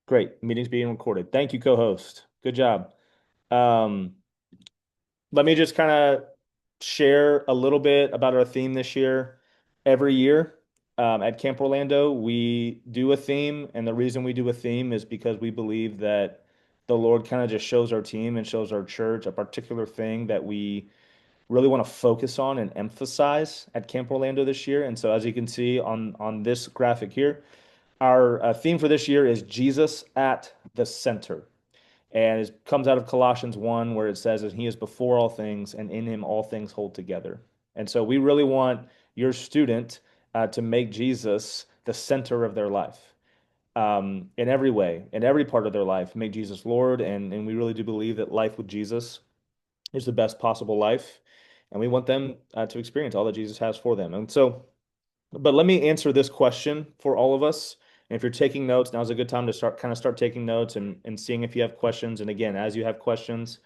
Great. Meeting's being recorded. Thank you, co-host. Good job. Um, Let me just kind of share a little bit about our theme this year. Every year, at Camp Orlando, we do a theme, and the reason we do a theme is because we believe that the Lord kind of just shows our team and shows our church a particular thing that we really want to focus on and emphasize at Camp Orlando this year. And so, as you can see on this graphic here, our theme for this year is Jesus at the center. And it comes out of Colossians 1, where it says that he is before all things, and in him all things hold together. And so we really want your student to make Jesus the center of their life, in every way, in every part of their life. Make Jesus Lord. And we really do believe that life with Jesus is the best possible life. And we want them to experience all that Jesus has for them. And so, but let me answer this question for all of us. And if you're taking notes, now's a good time to start taking notes and seeing if you have questions. And again, as you have questions,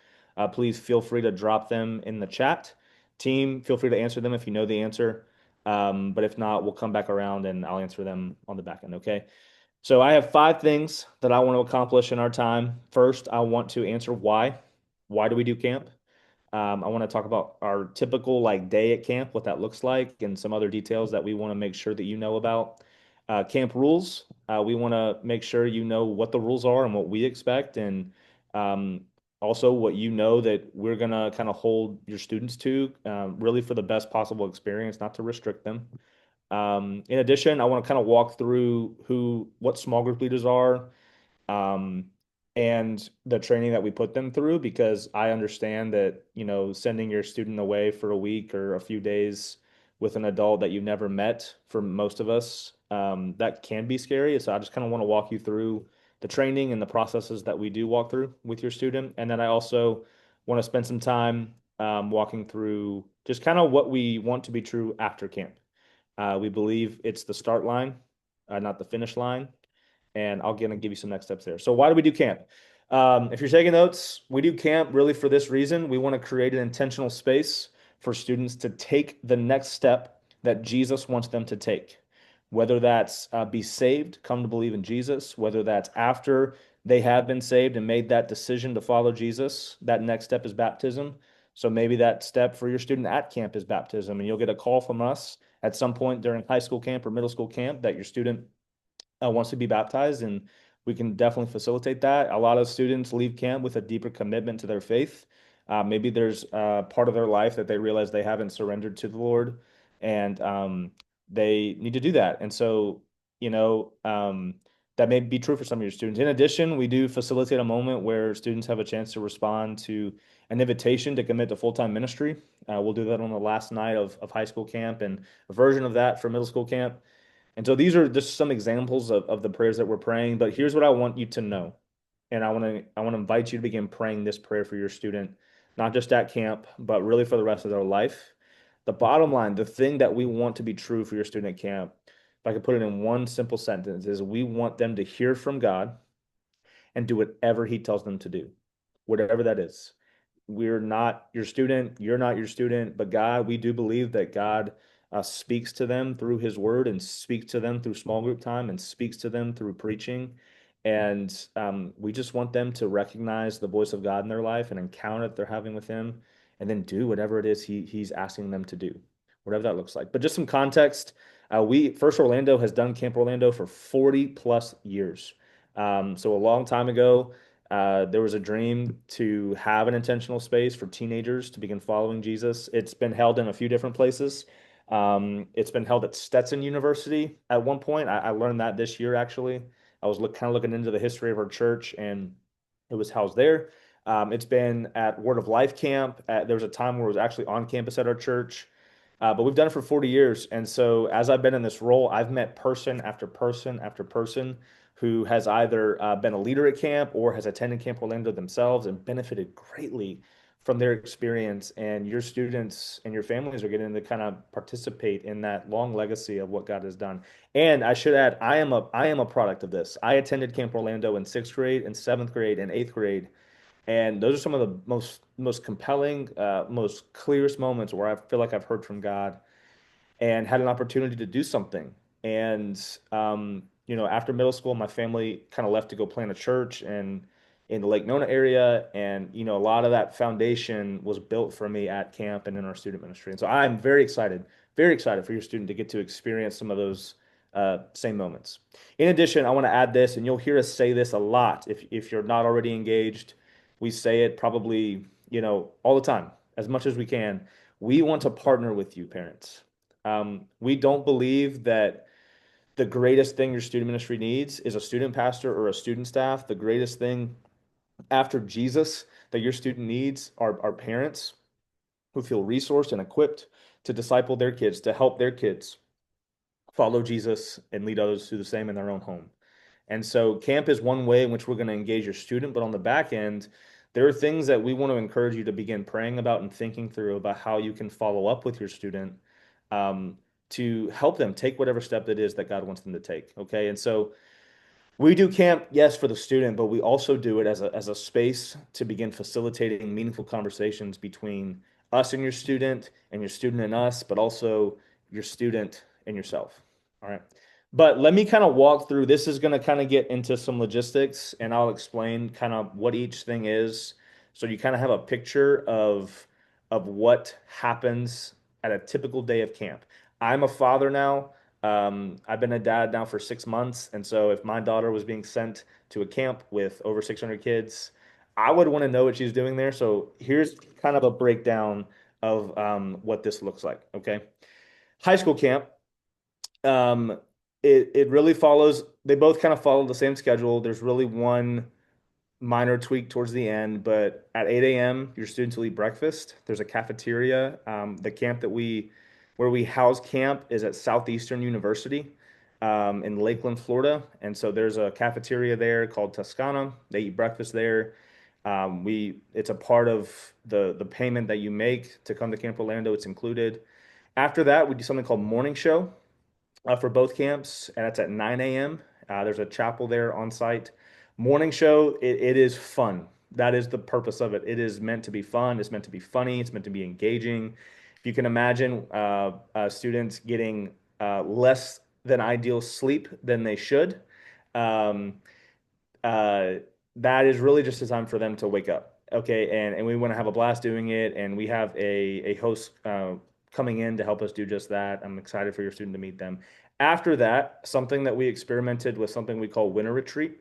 please feel free to drop them in the chat. Team, feel free to answer them if you know the answer. But if not, we'll come back around and I'll answer them on the back end. Okay. So I have 5 things that I want to accomplish in our time. First, I want to answer why. Why do we do camp? I want to talk about our typical like day at camp, what that looks like, and some other details that we want to make sure that you know about. Camp rules. We want to make sure you know what the rules are and what we expect, and um, also what you know that we're gonna kind of hold your students to, really for the best possible experience, not to restrict them. In addition, I want to kind of walk through what small group leaders are, um, and the training that we put them through, because I understand that, sending your student away for a week or a few days with an adult that you've never met, for most of us, that can be scary. So I just kind of want to walk you through the training and the processes that we do walk through with your student. And then I also want to spend some time walking through just kind of what we want to be true after camp. We believe it's the start line, not the finish line, and I'll gonna give you some next steps there. So why do we do camp? If you're taking notes, we do camp really for this reason. We want to create an intentional space for students to take the next step that Jesus wants them to take, whether that's be saved, come to believe in Jesus, whether that's after they have been saved and made that decision to follow Jesus. That next step is baptism. So maybe that step for your student at camp is baptism, and you'll get a call from us at some point during high school camp or middle school camp that your student wants to be baptized, and we can definitely facilitate that. A lot of students leave camp with a deeper commitment to their faith. Maybe there's a part of their life that they realize they haven't surrendered to the Lord, and they need to do that. And so, you know, um, that may be true for some of your students. In addition, we do facilitate a moment where students have a chance to respond to an invitation to commit to full-time ministry. We'll do that on the last night of high school camp, and a version of that for middle school camp. And so these are just some examples of the prayers that we're praying. But here's what I want you to know. And I want to invite you to begin praying this prayer for your student, not just at camp, but really for the rest of their life. The bottom line, the thing that we want to be true for your student at camp, if I could put it in one simple sentence, is we want them to hear from God and do whatever He tells them to do, whatever that is. We're not your student, you're not your student, but God, we do believe that God speaks to them through His Word, and speaks to them through small group time, and speaks to them through preaching. And we just want them to recognize the voice of God in their life and encounter that they're having with Him, and then do whatever it is He's asking them to do, whatever that looks like. But just some context, we First Orlando has done Camp Orlando for 40 plus years. So a long time ago, there was a dream to have an intentional space for teenagers to begin following Jesus. It's been held in a few different places. It's been held at Stetson University at one point. I learned that this year, actually. I was kind of looking into the history of our church, and it was housed there. It's been at Word of Life Camp. There was a time where it was actually on campus at our church. But we've done it for 40 years. And so as I've been in this role, I've met person after person after person who has either been a leader at camp or has attended Camp Orlando themselves and benefited greatly from their experience. And your students and your families are getting to kind of participate in that long legacy of what God has done. And I should add, I am a product of this. I attended Camp Orlando in sixth grade and seventh grade and eighth grade. And those are some of the most compelling, most clearest moments where I feel like I've heard from God and had an opportunity to do something. And after middle school, my family kind of left to go plant a church and in the Lake Nona area. And, a lot of that foundation was built for me at camp and in our student ministry. And so I'm very excited for your student to get to experience some of those same moments. In addition, I want to add this, and you'll hear us say this a lot if you're not already engaged. We say it probably, all the time, as much as we can. We want to partner with you, parents. We don't believe that the greatest thing your student ministry needs is a student pastor or a student staff. The greatest thing after Jesus that your student needs are parents who feel resourced and equipped to disciple their kids, to help their kids follow Jesus and lead others to the same in their own home. And so camp is one way in which we're going to engage your student, but on the back end, there are things that we want to encourage you to begin praying about and thinking through about how you can follow up with your student um, to help them take whatever step it is that God wants them to take. Okay. And so we do camp, yes, for the student, but we also do it as a space to begin facilitating meaningful conversations between us and your student and us, but also your student and yourself. All right. But let me kind of walk through. This is going to kind of get into some logistics, and I'll explain kind of what each thing is, so you kind of have a picture of what happens at a typical day of camp. I'm a father now. I've been a dad now for 6 months, and so if my daughter was being sent to a camp with over 600 kids, I would want to know what she's doing there. So here's kind of a breakdown of what this looks like. Okay, high school camp. Um, it really follows. They both kind of follow the same schedule. There's really one minor tweak towards the end, but at 8 a.m., your students will eat breakfast. There's a cafeteria. The camp where we house camp is at Southeastern University in Lakeland, Florida. And so there's a cafeteria there called Toscana. They eat breakfast there. It's a part of the payment that you make to come to Camp Orlando. It's included. After that, we do something called morning show for both camps, and it's at 9 a.m. There's a chapel there on site. Morning show, it is fun. That is the purpose of it. It is meant to be fun. It's meant to be funny. It's meant to be engaging. If you can imagine students getting less than ideal sleep than they should, um, uh, that is really just a time for them to wake up. Okay, and we want to have a blast doing it, and we have a host coming in to help us do just that. I'm excited for your student to meet them. After that, something that we experimented with, something we call winter retreat.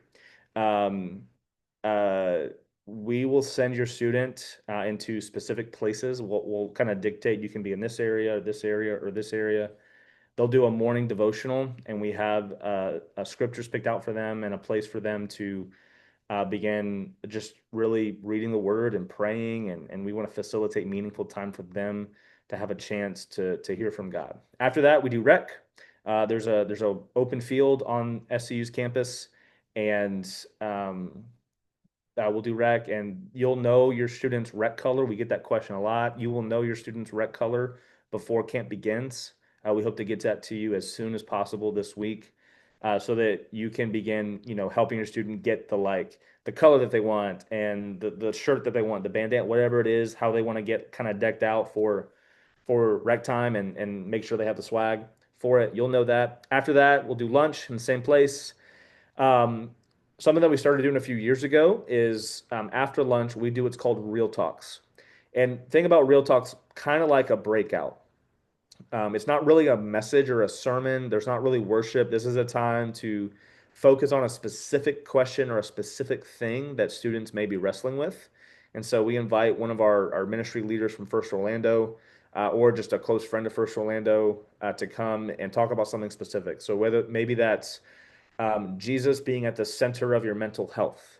Um, uh, we will send your student into specific places. We'll kind of dictate you can be in this area, this area, or this area. They'll do a morning devotional, and we have scriptures picked out for them and a place for them to begin just really reading the word and praying, and we want to facilitate meaningful time for them to have a chance to hear from God. After that, we do rec. There's a open field on SCU's campus, and we'll do rec, and you'll know your student's rec color. We get that question a lot. You will know your student's rec color before camp begins. We hope to get that to you as soon as possible this week, so that you can begin, helping your student get the color that they want and the shirt that they want, the bandana, whatever it is, how they want to get kind of decked out for rec time and make sure they have the swag for it. You'll know that. After that, we'll do lunch in the same place. Um, Something that we started doing a few years ago is after lunch, we do what's called Real Talks. And think about Real Talks kind of like a breakout. It's not really a message or a sermon. There's not really worship. This is a time to focus on a specific question or a specific thing that students may be wrestling with. And so we invite one of our ministry leaders from First Orlando or just a close friend of First Orlando to come and talk about something specific. So whether maybe that's Jesus being at the center of your mental health,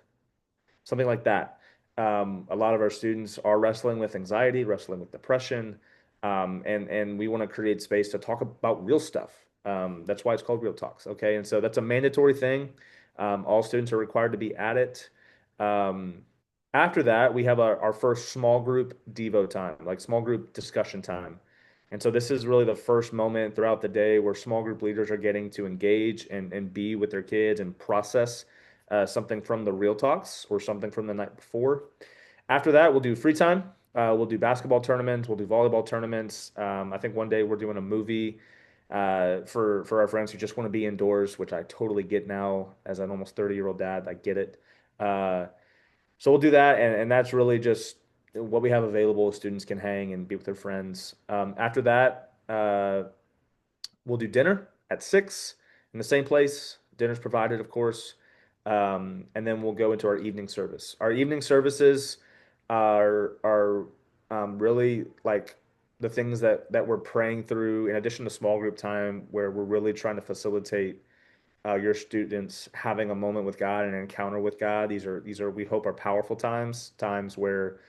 something like that. A lot of our students are wrestling with anxiety, wrestling with depression, and we want to create space to talk about real stuff. That's why it's called Real Talks. Okay, and so that's a mandatory thing. All students are required to be at it. Um, After that, we have our first small group Devo time, like small group discussion time. And so this is really the first moment throughout the day where small group leaders are getting to engage and be with their kids and process something from the real talks or something from the night before. After that, we'll do free time. We'll do basketball tournaments. We'll do volleyball tournaments. I think one day we're doing a movie for our friends who just want to be indoors, which I totally get now as an almost 30-year-old dad. I get it. Uh, so we'll do that, and that's really just what we have available. Students can hang and be with their friends. After that, we'll do dinner at 6 in the same place. Dinner's provided, of course. And then we'll go into our evening service. Our evening services are really like the things that we're praying through, in addition to small group time, where we're really trying to facilitate your students having a moment with God and an encounter with God. These are we hope are powerful times, times where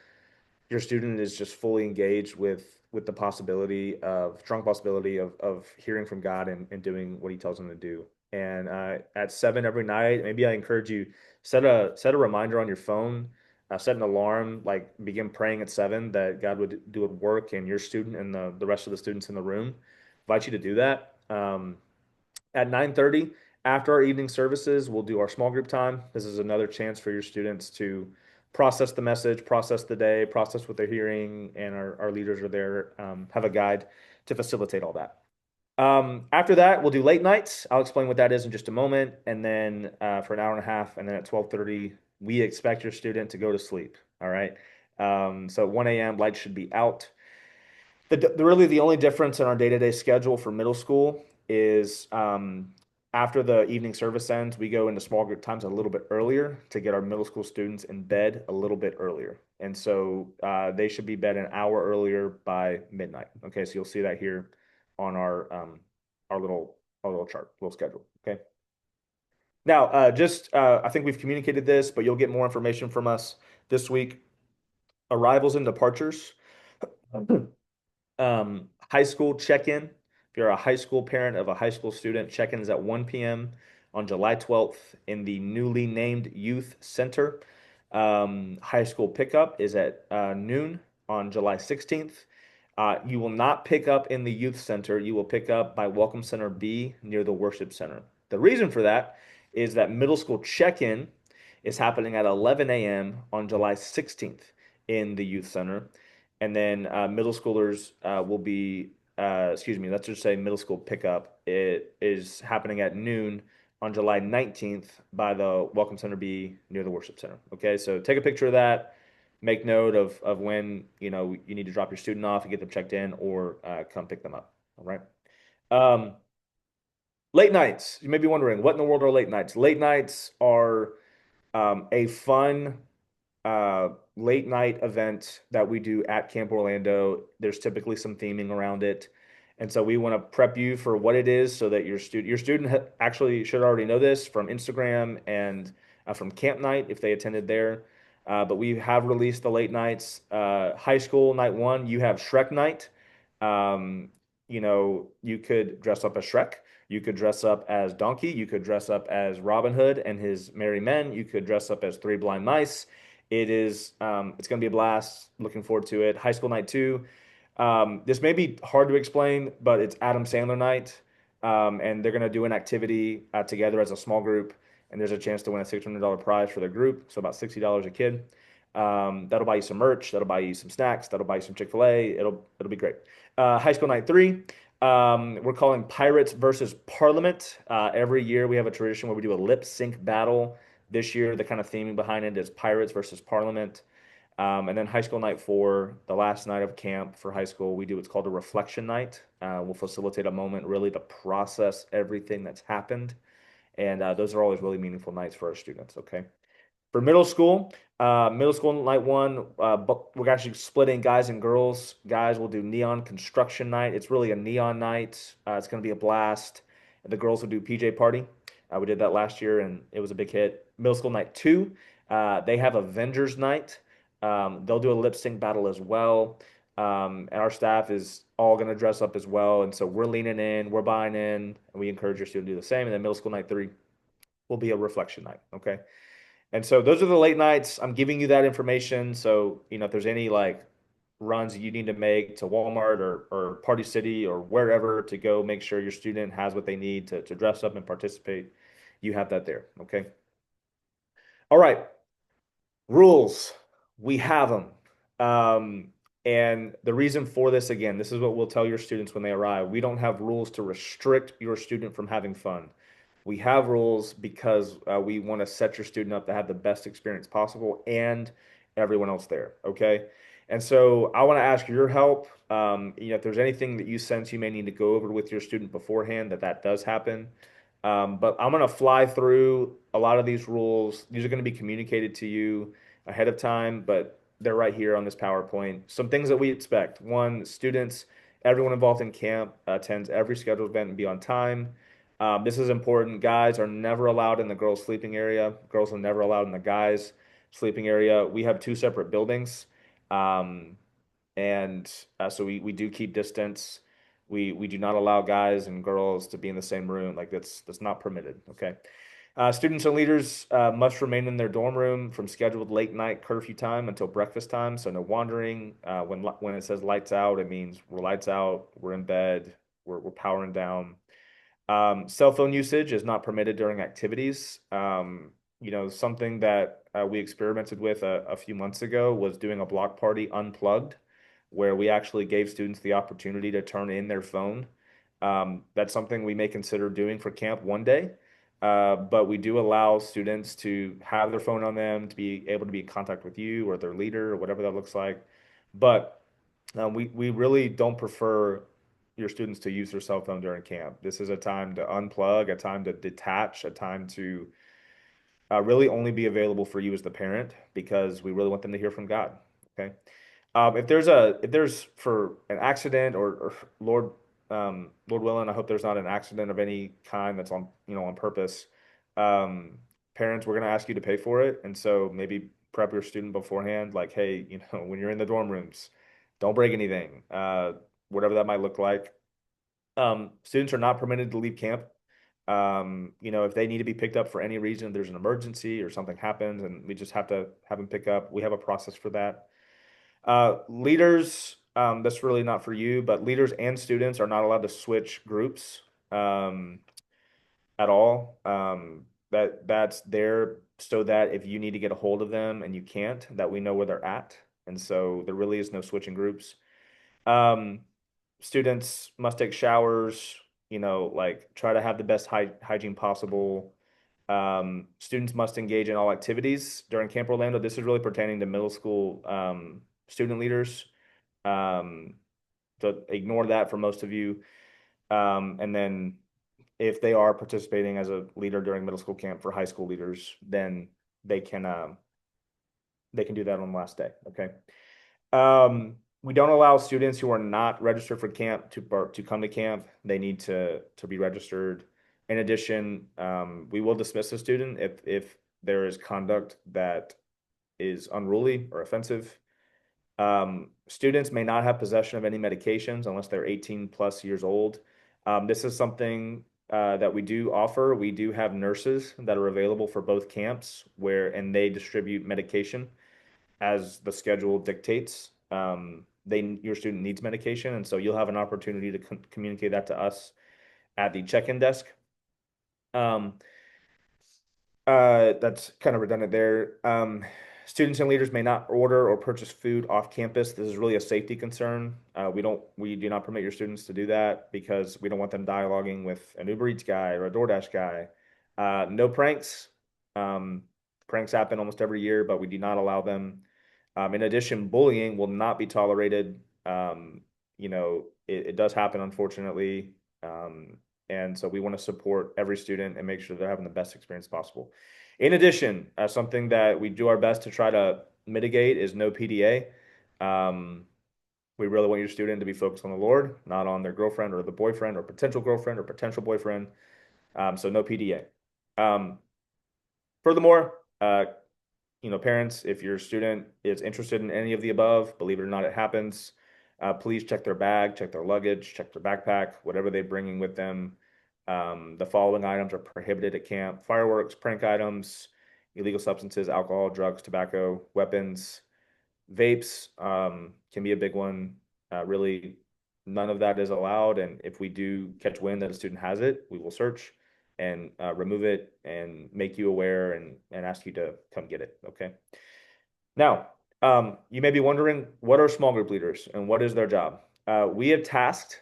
your student is just fully engaged with the possibility of strong possibility of hearing from God and doing what He tells them to do. And at 7 every night, maybe I encourage you set a reminder on your phone, set an alarm, like begin praying at 7 that God would do a work in your student and the rest of the students in the room. Invite you to do that. At 9:30, after our evening services, we'll do our small group time. This is another chance for your students to process the message, process the day, process what they're hearing, and our leaders are there, have a guide to facilitate all that. After that, we'll do late nights. I'll explain what that is in just a moment. And then for an hour and a half, and then at 12:30, we expect your student to go to sleep. All right. So at 1 a.m., lights should be out. Really the only difference in our day-to-day schedule for middle school is after the evening service ends, we go into small group times a little bit earlier to get our middle school students in bed a little bit earlier. And so they should be bed an hour earlier by midnight. Okay, so you'll see that here on our little chart, little schedule. Okay. Now, just I think we've communicated this, but you'll get more information from us this week. Arrivals and departures. High school check-in. If you're a high school parent of a high school student, check-in is at 1 p.m. on July 12th in the newly named Youth Center. High school pickup is at noon on July 16th. You will not pick up in the Youth Center. You will pick up by Welcome Center B near the Worship Center. The reason for that is that middle school check-in is happening at 11 a.m. on July 16th in the Youth Center. And then middle schoolers will be, excuse me, let's just say middle school pickup. It is happening at noon on July 19th by the Welcome Center B near the Worship Center. Okay, so take a picture of that, make note of when you need to drop your student off and get them checked in, or come pick them up. All right. Um, Late nights. You may be wondering, what in the world are late nights? Late nights are a fun late night event that we do at Camp Orlando. There's typically some theming around it. And so we want to prep you for what it is so that your student actually should already know this from Instagram and from Camp Night if they attended there. But we have released the late nights. High school night one, you have Shrek night. You could dress up as Shrek. You could dress up as Donkey. You could dress up as Robin Hood and his merry men. You could dress up as Three Blind Mice. It's going to be a blast. Looking forward to it. High school night two. This may be hard to explain, but it's Adam Sandler night, and they're going to do an activity together as a small group, and there's a chance to win a $600 prize for the group, so about $60 a kid. That'll buy you some merch. That'll buy you some snacks. That'll buy you some Chick-fil-A. It'll be great. High school night three. We're calling Pirates versus Parliament. Every year we have a tradition where we do a lip sync battle. This year, the kind of theming behind it is Pirates versus Parliament. And then high school night four, the last night of camp for high school, we do what's called a reflection night. We'll facilitate a moment really to process everything that's happened. And those are always really meaningful nights for our students, okay? For middle school night one, but we're actually splitting guys and girls. Guys will do neon construction night. It's really a neon night. It's going to be a blast. The girls will do PJ party. We did that last year and it was a big hit. Middle school night two, they have Avengers night. They'll do a lip sync battle as well. And our staff is all going to dress up as well. And so we're leaning in, we're buying in, and we encourage your student to do the same. And then middle school night three will be a reflection night. Okay. And so those are the late nights. I'm giving you that information. So, if there's any like runs you need to make to Walmart or Party City or wherever to go make sure your student has what they need to dress up and participate, you have that there. Okay. All right. Rules. We have them. Um, And the reason for this, again, this is what we'll tell your students when they arrive. We don't have rules to restrict your student from having fun. We have rules because we want to set your student up to have the best experience possible and everyone else there. Okay. And so I want to ask your help. If there's anything that you sense you may need to go over with your student beforehand, that does happen. But I'm going to fly through a lot of these rules. These are going to be communicated to you ahead of time, but they're right here on this PowerPoint. Some things that we expect. One, students, everyone involved in camp attends every scheduled event and be on time. This is important. Guys are never allowed in the girls' sleeping area. Girls are never allowed in the guys' sleeping area. We have two separate buildings. Um, and so we do keep distance. We do not allow guys and girls to be in the same room. Like that's not permitted. Okay. Students and leaders must remain in their dorm room from scheduled late night curfew time until breakfast time. So no wandering. When it says lights out, it means we're lights out. We're in bed. We're powering down. Cell phone usage is not permitted during activities. Something that we experimented with a few months ago was doing a block party unplugged, where we actually gave students the opportunity to turn in their phone. That's something we may consider doing for camp one day. But we do allow students to have their phone on them, to be able to be in contact with you or their leader or whatever that looks like. But we really don't prefer your students to use their cell phone during camp. This is a time to unplug, a time to detach, a time to really only be available for you as the parent because we really want them to hear from God. Okay. If there's for an accident or Lord willing, I hope there's not an accident of any kind that's on purpose. Um, Parents, we're going to ask you to pay for it, and so maybe prep your student beforehand, like, hey, when you're in the dorm rooms, don't break anything, whatever that might look like. Students are not permitted to leave camp. If they need to be picked up for any reason, if there's an emergency or something happens, and we just have to have them pick up. We have a process for that. Leaders, that's really not for you, but leaders and students are not allowed to switch groups um, at all. That's there so that if you need to get a hold of them and you can't, that we know where they're at. And so there really is no switching groups. Um, Students must take showers, like try to have the best hygiene possible. Students must engage in all activities during Camp Orlando. This is really pertaining to middle school student leaders. Um, so ignore that for most of you. And then if they are participating as a leader during middle school camp for high school leaders, then they can um, they can do that on the last day. Okay. We don't allow students who are not registered for camp to come to camp. They need to be registered. In addition, we will dismiss a student if there is conduct that is unruly or offensive. Students may not have possession of any medications unless they're 18 plus years old. This is something that we do offer. We do have nurses that are available for both camps and they distribute medication as the schedule dictates. Your student needs medication, and so you'll have an opportunity to communicate that to us at the check-in desk. Um, that's kind of redundant there. Students and leaders may not order or purchase food off campus. This is really a safety concern. We do not permit your students to do that because we don't want them dialoguing with an Uber Eats guy or a DoorDash guy. No pranks. Um, Pranks happen almost every year, but we do not allow them. In addition, bullying will not be tolerated. It does happen, unfortunately. Um, and so we want to support every student and make sure they're having the best experience possible. In addition, something that we do our best to try to mitigate is no PDA. We really want your student to be focused on the Lord, not on their girlfriend or the boyfriend or potential girlfriend or potential boyfriend. So no PDA. Furthermore, parents, if your student is interested in any of the above, believe it or not, it happens. Please check their bag, check their luggage, check their backpack, whatever they're bringing with them. The following items are prohibited at camp: fireworks, prank items, illegal substances, alcohol, drugs, tobacco, weapons, vapes, can be a big one. Really, none of that is allowed. And if we do catch wind that a student has it, we will search and remove it and make you aware and ask you to come get it. Okay. Now, You may be wondering, what are small group leaders and what is their job? We have tasked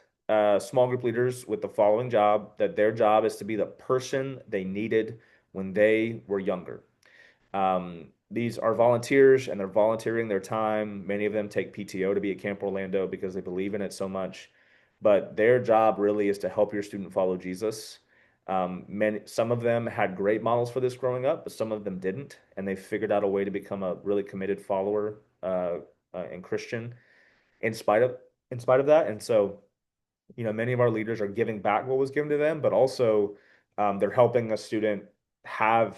small group leaders with the following job, that their job is to be the person they needed when they were younger. These are volunteers and they're volunteering their time. Many of them take PTO to be at Camp Orlando because they believe in it so much. But their job really is to help your student follow Jesus. Some of them had great models for this growing up, but some of them didn't, and they figured out a way to become a really committed follower and Christian in spite of in spite of that. And so, many of our leaders are giving back what was given to them, but also they're helping a student have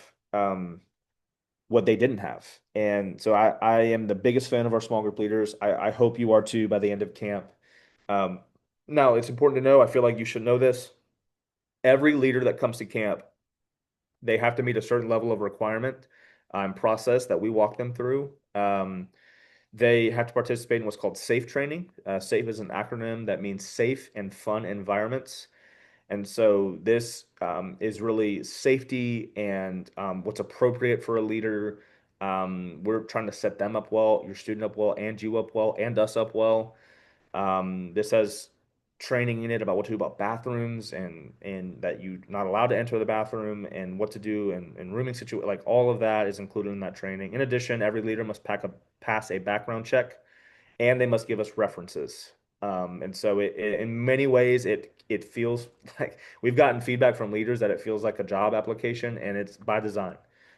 what they didn't have. And so I am the biggest fan of our small group leaders. I hope you are too by the end of camp. Um, Now, it's important to know, I feel like you should know this. Every leader that comes to camp, they have to meet a certain level of requirement process that we walk them through. They have to participate in what's called SAFE training. SAFE is an acronym that means safe and fun environments. And so this is really safety and what's appropriate for a leader. We're trying to set them up well, your student up well, and you up well, and us up well. This has training in it about what to do about bathrooms and that you're not allowed to enter the bathroom and what to do and rooming situation. Like all of that is included in that training. In addition, every leader must pass a background check and they must give us references. And so in many ways, it feels like we've gotten feedback from leaders that it feels like a job application, and it's by design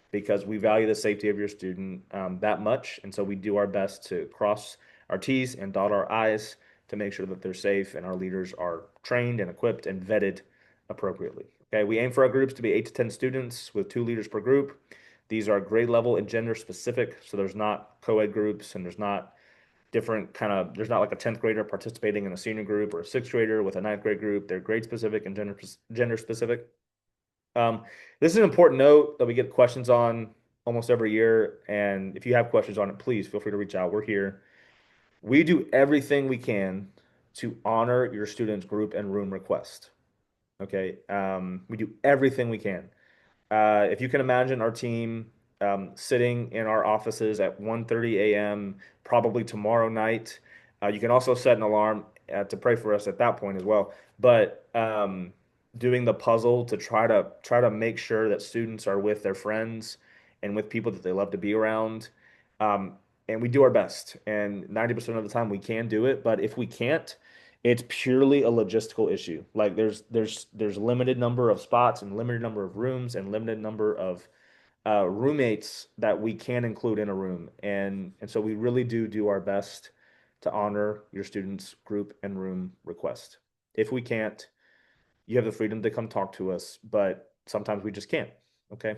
because we value the safety of your student that much, and so we do our best to cross our T's and dot our I's to make sure that they're safe and our leaders are trained and equipped and vetted appropriately. Okay, we aim for our groups to be 8 to 10 students with 2 leaders per group. These are grade level and gender specific, so there's not co-ed groups and there's not different kind of there's not like a 10th grader participating in a senior group or a sixth grader with a ninth grade group. They're grade specific and gender specific. um, this is an important note that we get questions on almost every year, and if you have questions on it, please feel free to reach out. We're here. We do everything we can to honor your students group and room request. Okay, we do everything we can. If you can imagine our team sitting in our offices at 1:30 a.m., probably tomorrow night. You can also set an alarm to pray for us at that point as well. But doing the puzzle to try to make sure that students are with their friends and with people that they love to be around. Um, and we do our best. And 90% of the time we can do it. But if we can't, it's purely a logistical issue. Like there's limited number of spots and limited number of rooms and limited number of roommates that we can include in a room, and so we really do our best to honor your students' group and room request. If we can't, you have the freedom to come talk to us, but sometimes we just can't. Okay.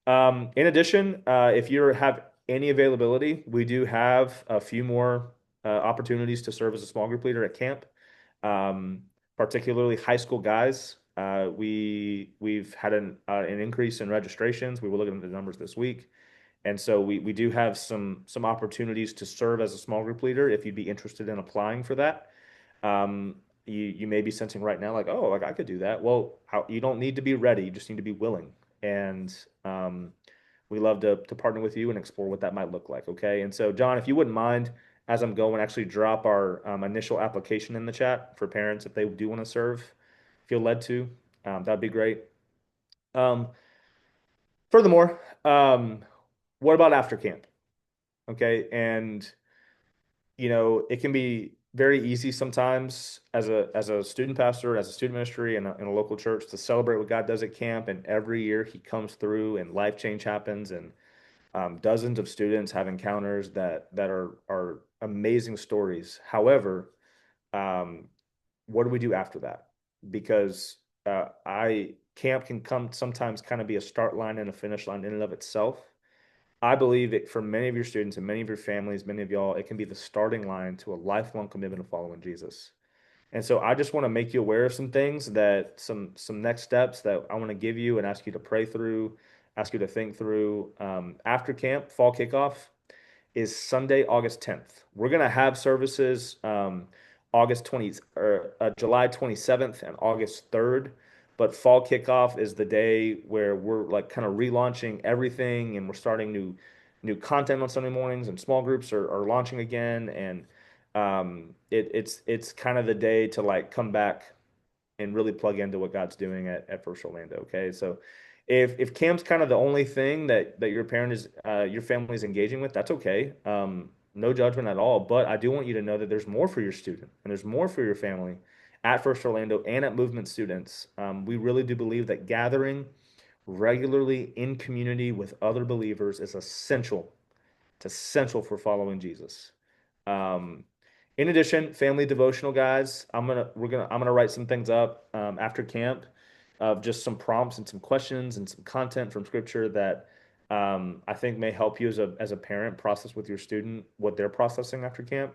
In addition, if you have any availability, we do have a few more opportunities to serve as a small group leader at camp, um, particularly high school guys. We've had an increase in registrations. We were looking at the numbers this week, and so we do have some opportunities to serve as a small group leader if you'd be interested in applying for that. Um, you may be sensing right now, like, oh, like I could do that. Well, you don't need to be ready. You just need to be willing. And we love to partner with you and explore what that might look like. Okay. And so, John, if you wouldn't mind, as I'm going, actually drop our initial application in the chat for parents if they do want to serve, feel led to. That'd be great. Um, Furthermore, what about after camp? Okay. And it can be very easy sometimes as a student pastor, as a student ministry in a local church to celebrate what God does at camp. And every year He comes through and life change happens, and dozens of students have encounters that are amazing stories. However, um, what do we do after that? Because I camp can come sometimes kind of be a start line and a finish line in and of itself. I believe it for many of your students and many of your families, many of y'all, it can be the starting line to a lifelong commitment of following Jesus. And so I just want to make you aware of some things that some next steps that I want to give you and ask you to pray through, ask you to think through. After camp, fall kickoff is Sunday, August 10th. We're gonna have services August 20 or July 27th and August 3rd. But fall kickoff is the day where we're like kind of relaunching everything and we're starting new content on Sunday mornings, and small groups are launching again. And it's kind of the day to like come back and really plug into what God's doing at First Orlando. Okay, so if camp's kind of the only thing that your parent is your family is engaging with, that's okay. No judgment at all. But I do want you to know that there's more for your student and there's more for your family at First Orlando and at Movement students. We really do believe that gathering regularly in community with other believers is essential. It's essential for following Jesus. Um, in addition, family devotional guys, I'm gonna write some things up after camp of just some prompts and some questions and some content from scripture that I think may help you as a parent process with your student what they're processing after camp.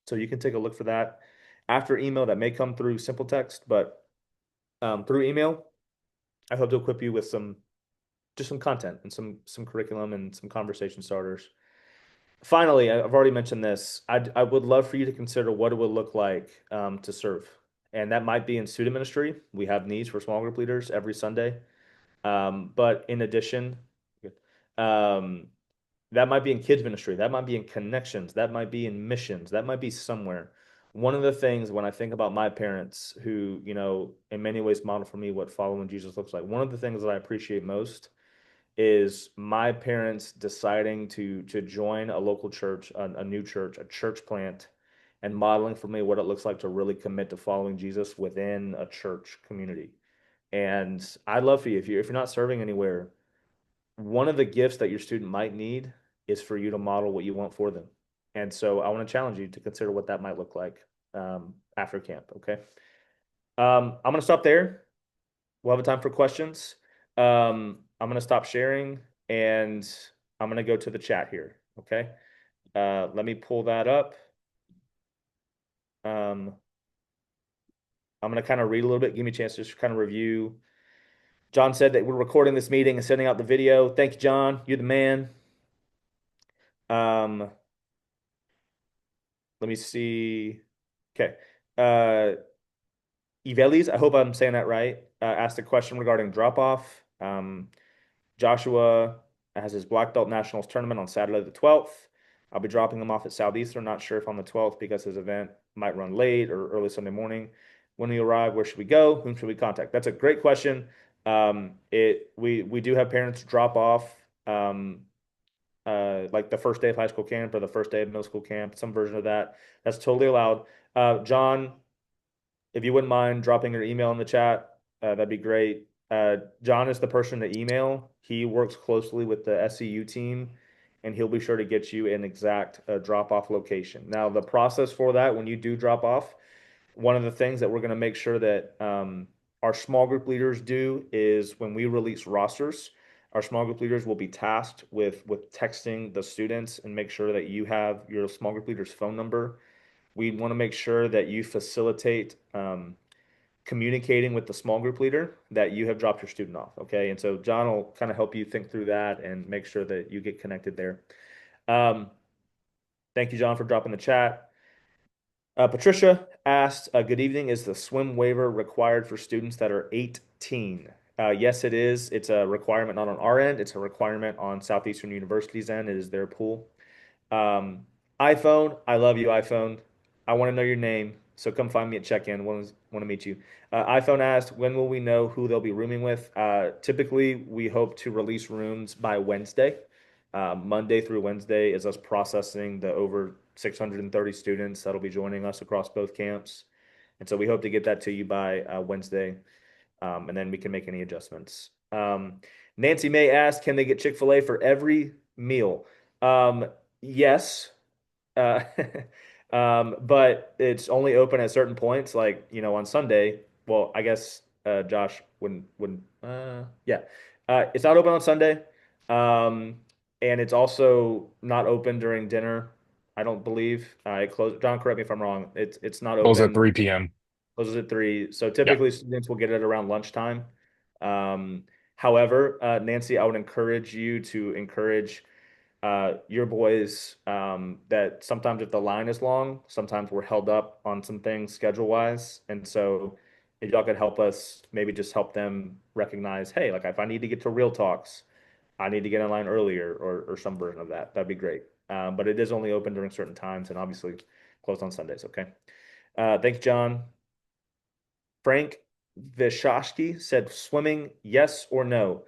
So you can take a look for that after email. That may come through simple text, but through email, I hope to equip you with some content and some curriculum and some conversation starters. Finally, I've already mentioned this. I would love for you to consider what it would look like to serve. And that might be in student ministry. We have needs for small group leaders every Sunday. But in addition, um, that might be in kids ministry. That might be in connections. That might be in missions. That might be somewhere. One of the things when I think about my parents who, in many ways model for me what following Jesus looks like, one of the things that I appreciate most is my parents deciding to join a local church, a new church, a church plant, and modeling for me what it looks like to really commit to following Jesus within a church community. And I'd love for you if you're not serving anywhere, one of the gifts that your student might need is for you to model what you want for them. And so I want to challenge you to consider what that might look like after camp. Okay. I'm going to stop there. We'll have a time for questions. I'm going to stop sharing and I'm going to go to the chat here. Okay. Let me pull that up. Um, I'm going to kind of read a little bit, give me a chance to just kind of review. John said that we're recording this meeting and sending out the video. Thank you, John. You're the man. Um, let me see. Okay. Ivelis, I hope I'm saying that right, asked a question regarding drop off. Joshua has his black belt nationals tournament on Saturday the 12th. I'll be dropping him off at Southeastern. Not sure if on the 12th because his event might run late or early Sunday morning. When we arrive, where should we go? Whom should we contact? That's a great question. We do have parents drop off like the first day of high school camp or the first day of middle school camp, some version of that. That's totally allowed. John, if you wouldn't mind dropping your email in the chat, that'd be great. John is the person to email. He works closely with the SCU team, and he'll be sure to get you an exact drop-off location. Now, the process for that, when you do drop off, one of the things that we're going to make sure that our small group leaders do is when we release rosters, our small group leaders will be tasked with texting the students and make sure that you have your small group leader's phone number. We want to make sure that you facilitate communicating with the small group leader that you have dropped your student off. Okay. And so John will kind of help you think through that and make sure that you get connected there. Um, thank you, John, for dropping the chat. Patricia asked, good evening. Is the swim waiver required for students that are 18? Yes, it is. It's a requirement not on our end. It's a requirement on Southeastern University's end. It is their pool. Um, iPhone, I love you, iPhone. I want to know your name, so come find me at check-in. Want to meet you. iPhone asked, when will we know who they'll be rooming with? Typically, we hope to release rooms by Wednesday. Monday through Wednesday is us processing the over 630 students that'll be joining us across both camps. And so we hope to get that to you by Wednesday, and then we can make any adjustments. Nancy May asked, can they get Chick-fil-A for every meal? Yes, uh, but it's only open at certain points, like on Sunday. Well, I guess Josh wouldn't. Yeah, it's not open on Sunday, um, and it's also not open during dinner. I don't believe it closed. John, correct me if I'm wrong. It's not Close at open. 3 p.m. Closes at 3. So Yeah. typically students will get it around lunchtime. Um, However, Nancy, I would encourage you to encourage your boys that sometimes if the line is long, sometimes we're held up on some things schedule wise. And so if y'all could help us, maybe just help them recognize, hey, like if I need to get to Real Talks, I need to get in line earlier or some version of that. That'd be great. But it is only open during certain times and obviously closed on Sundays. Okay. Thank you, John. Frank Vishashki said swimming, yes or no?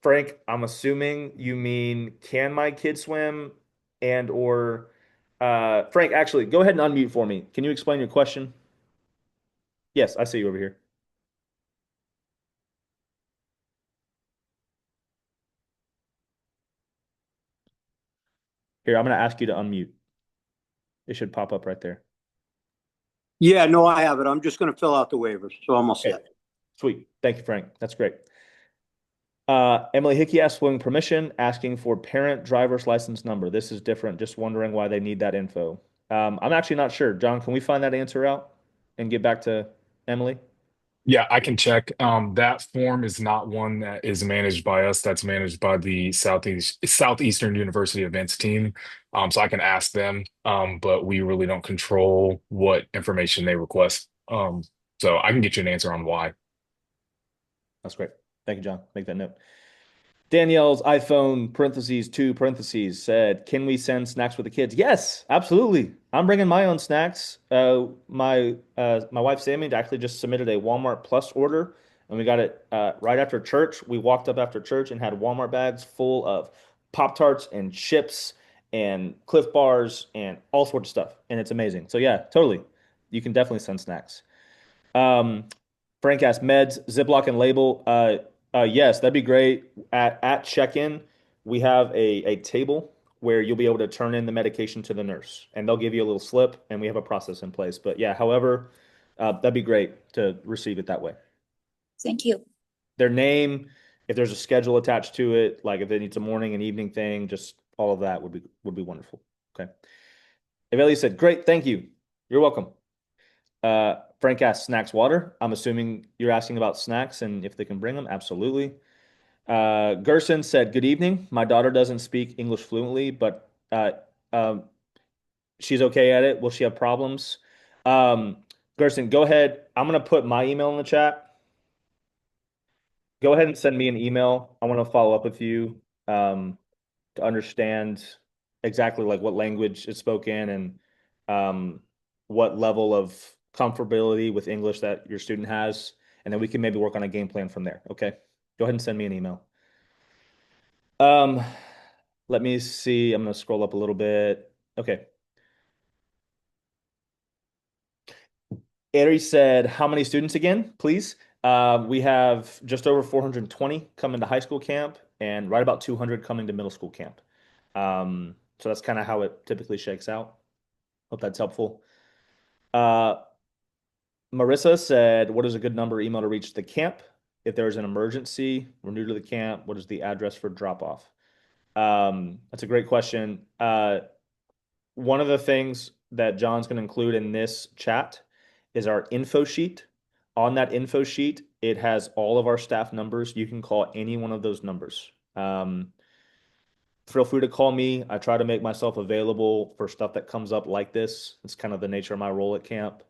Frank, I'm assuming you mean can my kid swim and or Frank, actually, go ahead and unmute for me. Can you explain your question? Yes, I see you over here. Here, I'm going to ask you to unmute. It should pop up right there. Yeah, no, I have it. I'm just going to fill out the waivers, so I'm all Okay. set. Sweet. Thank you, Frank. That's great. Emily Hickey asked swimming permission, asking for parent driver's license number. This is different. Just wondering why they need that info. I'm actually not sure. John, can we find that answer out and get back to Emily? Yeah, I can check. That form is not one that is managed by us. That's managed by the Southeastern University events team. So I can ask them. But we really don't control what information they request. So I can get you an answer on why. That's great. Thank you, John. Make that note. Danielle's iPhone parentheses two parentheses said, "Can we send snacks for the kids?" Yes, absolutely. I'm bringing my own snacks. My wife Sammy actually just submitted a Walmart Plus order, and we got it right after church. We walked up after church and had Walmart bags full of Pop Tarts and chips and Cliff Bars and all sorts of stuff, and it's amazing. So yeah, totally. You can definitely send snacks. Um, Frank asked meds, Ziploc and label. Yes, that'd be great. At check-in, we have a table where you'll be able to turn in the medication to the nurse, and they'll give you a little slip, and we have a process in place. But yeah, however, that'd be great to receive it that way. Thank you. Their name, if there's a schedule attached to it, like if it needs a morning and evening thing, just all of that would be wonderful. Okay. Evelia said, "Great, thank you. You're welcome." Frank asked snacks water. I'm assuming you're asking about snacks and if they can bring them. Absolutely. Gerson said, "Good evening. My daughter doesn't speak English fluently, but um, she's okay at it. Will she have problems?" Um, Gerson, go ahead. I'm going to put my email in the chat. Go ahead and send me an email. I want to follow up with you to understand exactly like what language is spoken and what level of comfortability with English that your student has, and then we can maybe work on a game plan from there. Okay, go ahead and send me an email. Um, Let me see. I'm going to scroll up a little bit. Okay. Ari said, "How many students again, please?" We have just over 420 coming to high school camp and right about 200 coming to middle school camp. So that's kind of how it typically shakes out. Hope that's helpful. Marissa said, "What is a good number email to reach the camp? If there's an emergency, we're new to the camp. What is the address for drop off?" That's a great question. One of the things that John's going to include in this chat is our info sheet. On that info sheet, it has all of our staff numbers. You can call any one of those numbers. Feel free to call me. I try to make myself available for stuff that comes up like this. It's kind of the nature of my role at camp.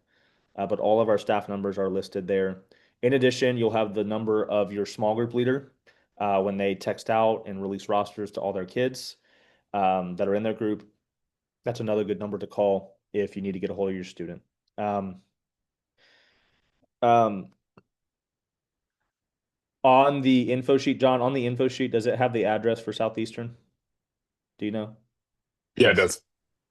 But all of our staff numbers are listed there. In addition, you'll have the number of your small group leader when they text out and release rosters to all their kids that are in their group. That's another good number to call if you need to get a hold of your student. Um, on the info sheet, John, on the info sheet, does it have the address for Southeastern? Do you know? Yeah, it Yes. does.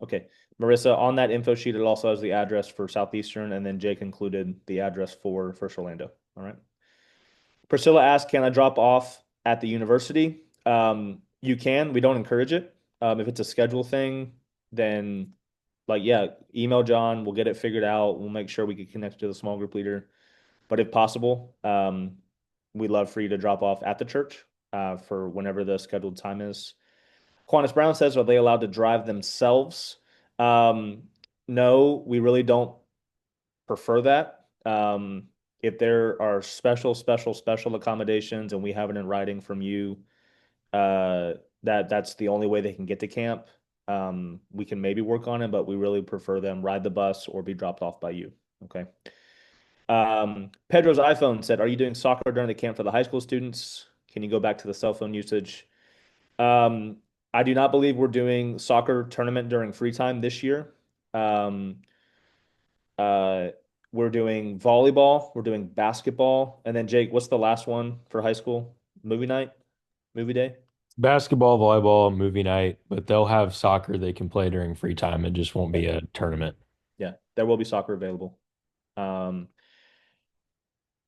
Okay. Marissa, on that info sheet, it also has the address for Southeastern, and then Jake included the address for First Orlando. All right. Priscilla asked, "Can I drop off at the university?" You can. We don't encourage it. If it's a schedule thing, then like, yeah, email John. We'll get it figured out. We'll make sure we get connected to the small group leader. But if possible, we'd love for you to drop off at the church for whenever the scheduled time is. Quantus Brown says, "Are they allowed to drive themselves?" No, we really don't prefer that. If there are special accommodations and we have it in writing from you, that's the only way they can get to camp. We can maybe work on it, but we really prefer them ride the bus or be dropped off by you. Okay. Pedro's iPhone said, "Are you doing soccer during the camp for the high school students? Can you go back to the cell phone usage? I do not believe we're doing soccer tournament during free time this year. Um, uh, we're doing volleyball, we're doing basketball, and then Jake, what's the last one for high school? Movie night? Movie day? Basketball, volleyball, movie night, but they'll have soccer they can play during free time. It just won't be a tournament. Yeah, there will be soccer available. Um,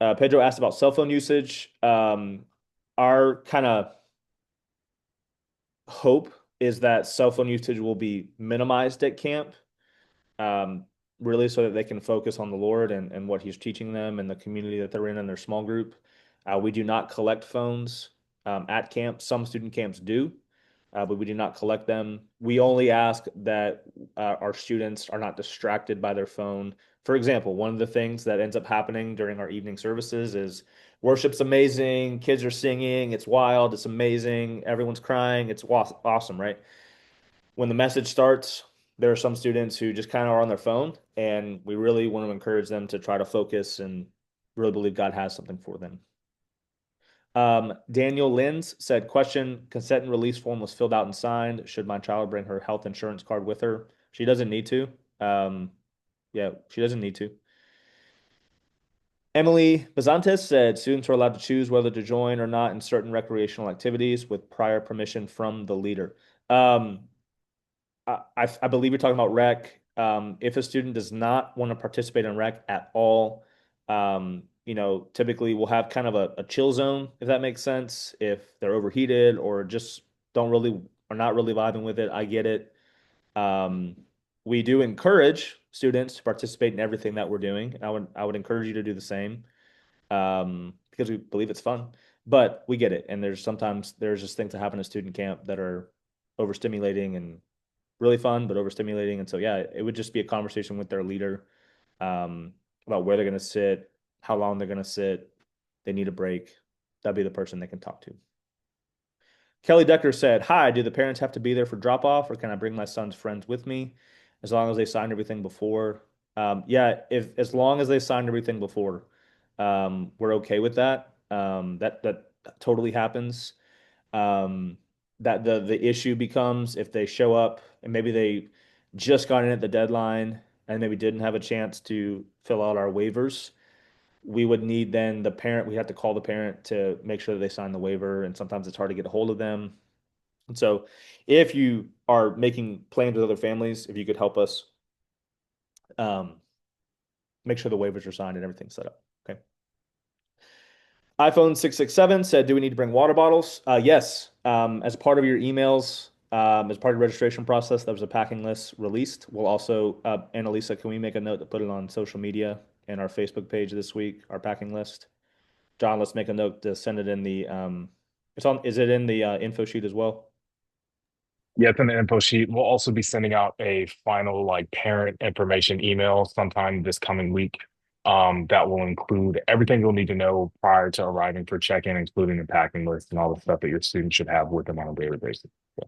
Pedro asked about cell phone usage. Our kind of hope is that cell phone usage will be minimized at camp, um, really so that they can focus on the Lord and what He's teaching them and the community that they're in their small group. We do not collect phones at camp. Some student camps do, but we do not collect them. We only ask that our students are not distracted by their phone. For example, one of the things that ends up happening during our evening services is worship's amazing, kids are singing, it's wild, it's amazing, everyone's crying, it's awesome, right? When the message starts, there are some students who just kind of are on their phone, and we really want to encourage them to try to focus and really believe God has something for them. Daniel Linz said, question, consent and release form was filled out and signed. Should my child bring her health insurance card with her? She doesn't need to. Yeah, she doesn't need to. Emily Bazantes said, students are allowed to choose whether to join or not in certain recreational activities with prior permission from the leader. I believe you're talking about rec. If a student does not want to participate in rec at all, typically we'll have kind of a chill zone, if that makes sense. If they're overheated or just don't really are not really vibing with it, I get it. We do encourage students to participate in everything that we're doing. I would encourage you to do the same, because we believe it's fun. But we get it, and there's just things that happen at student camp that are overstimulating and really fun, but overstimulating. And so, yeah, it would just be a conversation with their leader, about where they're going to sit, how long they're going to sit. They need a break. That'd be the person they can talk to. Kelly Decker said, hi, do the parents have to be there for drop off, or can I bring my son's friends with me as long as they signed everything before? Yeah, as long as they signed everything before, we're okay with that. That totally happens. Um, that the issue becomes if they show up and maybe they just got in at the deadline and maybe didn't have a chance to fill out our waivers. We would need then the parent, we have to call the parent to make sure that they sign the waiver, and sometimes it's hard to get a hold of them. And so if you are making plans with other families, if you could help us um, make sure the waivers are signed and everything's set up. Okay. iPhone 667 said, do we need to bring water bottles? Yes. As part of your emails, as part of the registration process, there was a packing list released. We'll also, Annalisa, can we make a note to put it on social media and our Facebook page this week, our packing list? John, let's make a note to send it in the, is it in the info sheet as well? Yeah, it's in the info sheet. We'll also be sending out a final like parent information email sometime this coming week. That will include everything you'll need to know prior to arriving for check-in, including the packing list and all the stuff that your students should have with them on a daily basis. So,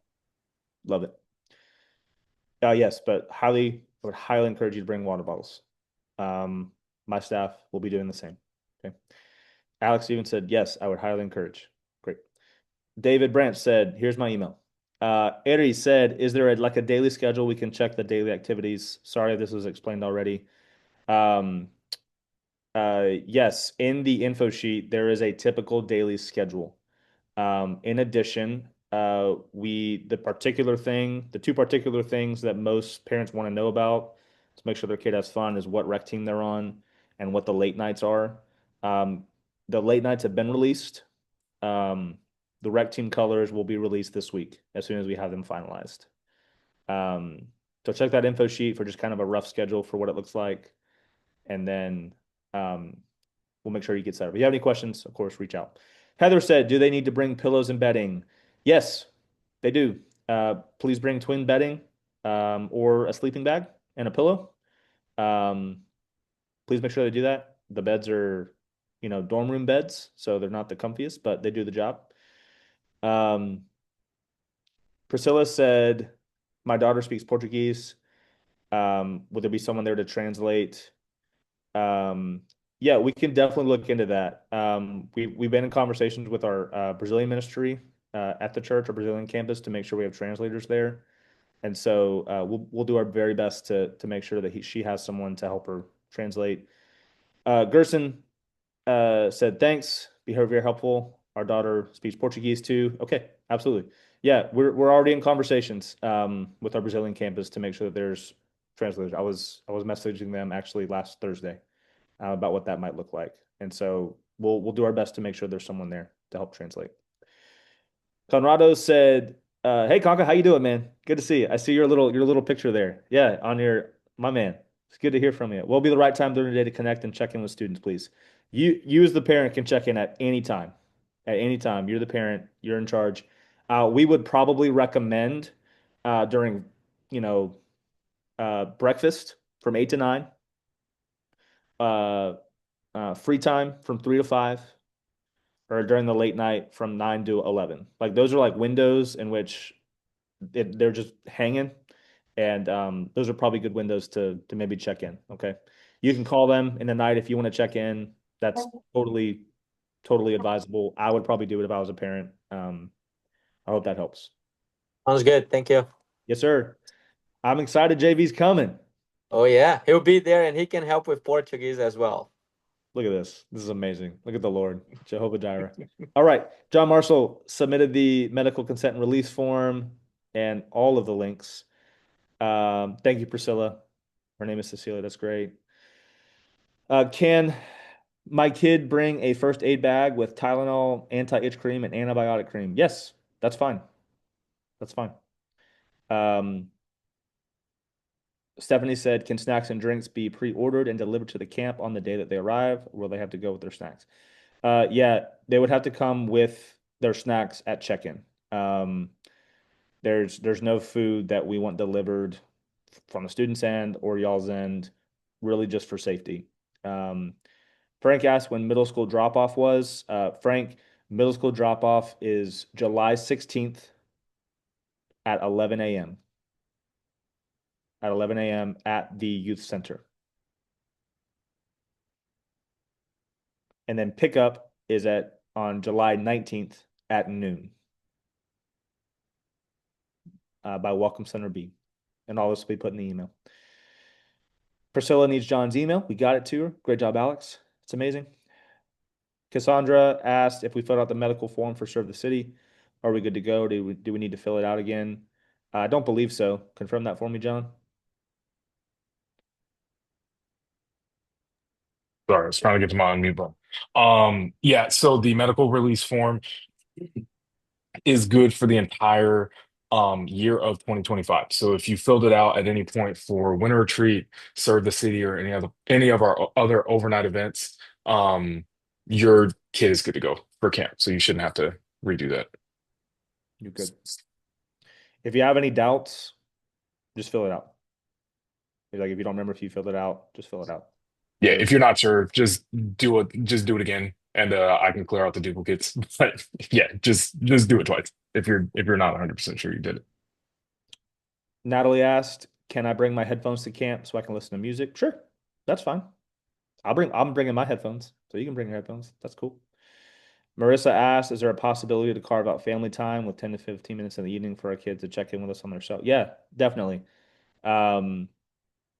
Love it. Yes, but I would highly encourage you to bring water bottles. My staff will be doing the same. Okay. Alex even said, yes, I would highly encourage. Great. David Branch said, here's my email. Aries said, is there like a daily schedule we can check the daily activities? Sorry if this was explained already. Yes, in the info sheet, there is a typical daily schedule. In addition, the two particular things that most parents want to know about to make sure their kid has fun is what rec team they're on and what the late nights are. Um, the late nights have been released. The rec team colors will be released this week as soon as we have them finalized. So check that info sheet for just kind of a rough schedule for what it looks like. And then we'll make sure you get set up. If you have any questions, of course, reach out. Heather said, do they need to bring pillows and bedding? Yes, they do. Please bring twin bedding, or a sleeping bag and a pillow. Please make sure they do that. The beds are, dorm room beds, so they're not the comfiest, but they do the job. Priscilla said, my daughter speaks Portuguese. Would there be someone there to translate? Yeah, we can definitely look into that. We've been in conversations with our Brazilian ministry at the church, our Brazilian campus, to make sure we have translators there. And so we'll do our very best to make sure that she has someone to help her translate. Gerson said thanks. Be very helpful. Our daughter speaks Portuguese too. Okay, absolutely. Yeah, we're already in conversations with our Brazilian campus to make sure that there's translators. I was messaging them actually last Thursday about what that might look like, and so we'll do our best to make sure there's someone there to help translate. Conrado said, "Hey Conca, how you doing, man? Good to see you. I see your little picture there. Yeah, on my man. It's good to hear from you. What'll be the right time during the day to connect and check in with students, please? You as the parent can check in at any time. At any time, you're the parent. You're in charge. We would probably recommend during, you know, breakfast from 8 to 9, uh, free time from 3 to 5, or during the late night from 9 to 11. Like those are like windows in which they're just hanging, and those are probably good windows to maybe check in. Okay, you can call them in the night if you want to check in. That's totally advisable. I would probably do it if I was a parent. I hope that helps. Sounds good. Thank you. Yes, sir. I'm excited. JV's coming. Oh yeah, he'll be there and he can help with Portuguese as well. Look at this. This is amazing. Look at the Lord, Jehovah Jireh. All right. John Marshall submitted the medical consent and release form and all of the links. Thank you, Priscilla. Her name is Cecilia. That's great. Can my kid bring a first aid bag with Tylenol, anti-itch cream, and antibiotic cream? Yes, that's fine. That's fine. Stephanie said, can snacks and drinks be pre-ordered and delivered to the camp on the day that they arrive, or will they have to go with their snacks? Yeah, they would have to come with their snacks at check-in. There's no food that we want delivered from the student's end or y'all's end, really just for safety. Frank asked when middle school drop-off was. Frank, middle school drop-off is July 16th at 11 a.m. At 11 a.m. at the youth center. And then pickup is on July 19th at noon by Welcome Center B. And all this will be put in the email. Priscilla needs John's email. We got it to her. Great job, Alex. It's amazing. Cassandra asked if we filled out the medical form for Serve the City. Are we good to go? Do we need to fill it out again? I don't believe so. Confirm that for me, John. Sorry, I was trying to get to my unmute button. Yeah, so the medical release form is good for the entire year of 2025. So if you filled it out at any point for winter retreat, Serve the City, or any of our other overnight events, your kid is good to go for camp. So you shouldn't have to redo that. You're good. If you have any doubts, just fill it out. Like if you don't remember if you filled it out, just fill it out. Yeah, if you're not sure, just do it again, and I can clear out the duplicates. But yeah, just do it twice if you're not 100% sure you did it. Natalie asked, "Can I bring my headphones to camp so I can listen to music?" Sure, that's fine. I'm bringing my headphones, so you can bring your headphones. That's cool. Marissa asked, "Is there a possibility to carve out family time with 10 to 15 minutes in the evening for our kids to check in with us on their show?" Yeah, definitely.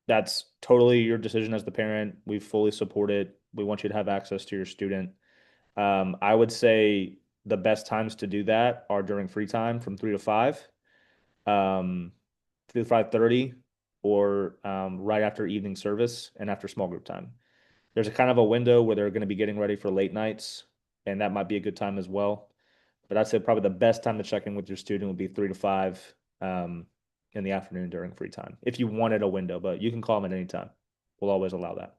That's totally your decision as the parent. We fully support it. We want you to have access to your student. I would say the best times to do that are during free time from 3 to 5, 3 to 5:30, or right after evening service and after small group time. There's a kind of a window where they're going to be getting ready for late nights, and that might be a good time as well. But I'd say probably the best time to check in with your student would be 3 to 5 in the afternoon during free time, if you wanted a window, but you can call them at any time. We'll always allow that.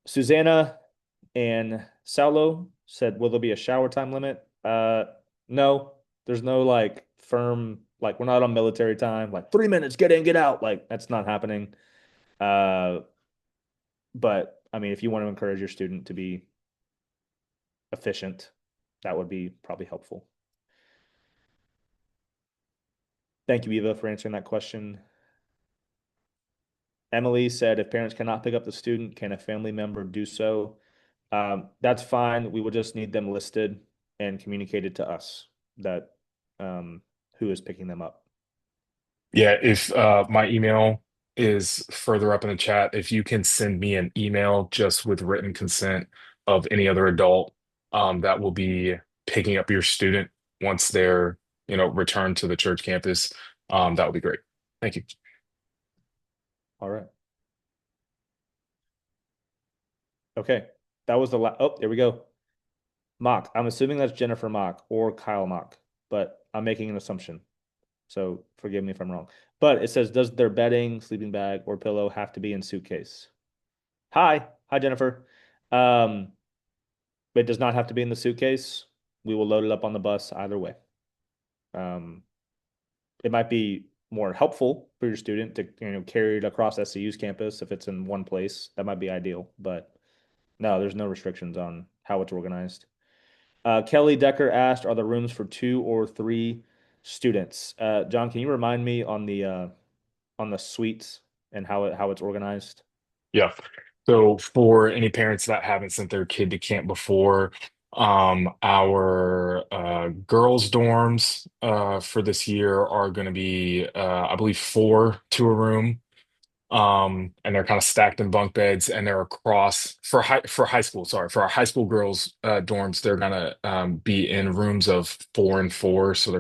Susanna and Saulo said, will there be a shower time limit? No, there's no like firm, like we're not on military time, like 3 minutes, get in, get out. Like that's not happening. But I mean, if you want to encourage your student to be efficient, that would be probably helpful. Thank you, Eva, for answering that question. Emily said if parents cannot pick up the student, can a family member do so? That's fine. We will just need them listed and communicated to us that who is picking them up. Yeah, if my email is further up in the chat, if you can send me an email just with written consent of any other adult that will be picking up your student once they're, returned to the church campus, that would be great. Thank you. All right. Okay. That was the oh, there we go. Mock. I'm assuming that's Jennifer Mock or Kyle Mock, but I'm making an assumption. So forgive me if I'm wrong. But it says, does their bedding, sleeping bag, or pillow have to be in suitcase? Hi, Jennifer. Um, it does not have to be in the suitcase. We will load it up on the bus either way. It might be more helpful for your student to carry it across SCU's campus if it's in one place. That might be ideal, but no, there's no restrictions on how it's organized. Kelly Decker asked, "Are the rooms for 2 or 3 students?" John, can you remind me on the suites and how it's organized? Yeah. So for any parents that haven't sent their kid to camp before, our girls' dorms for this year are going to be, I believe, 4 to a room. And they're kind of stacked in bunk beds, and they're across for high school. Sorry, for our high school girls dorms, they're gonna be in rooms of 4 and 4. So